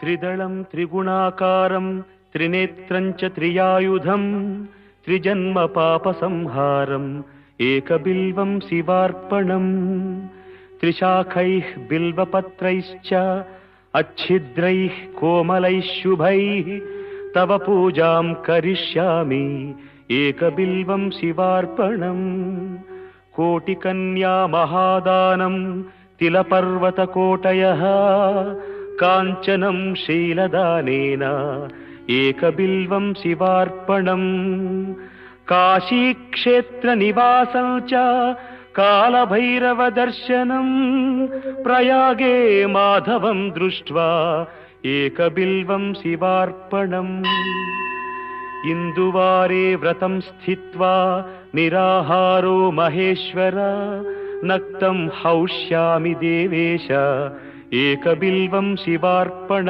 त्रिदलं त्रिगुणाकारं त्रिनेत्रं च त्रियायुधं त्रिजन्म पापसंहारम् एकबिल्वं शिवार्पणम् त्रिशाखैः बिल्वपत्रैश्च अच्छिद्रैः कोमलैः शुभैः तव पूजां करिष्यामि एकबिल्वं शिवार्पणम् कोटिकन्या महादानं तिलपर्वतकोटयः काञ्चनं शीलदानेन एकबिल्वं शिवार्पणम् काशीक्षेत्रनिवासं च कालभैरवदर्शनं प्रयागे माधवं दृष्ट्वा एकबिल्वं शिवार्पणम् इन्दुवारे व्रतं स्थित्वा निराहारो महेश्वर नक्तं हौष्यामि देवेश एकबिल्वं शिवार्पणम्।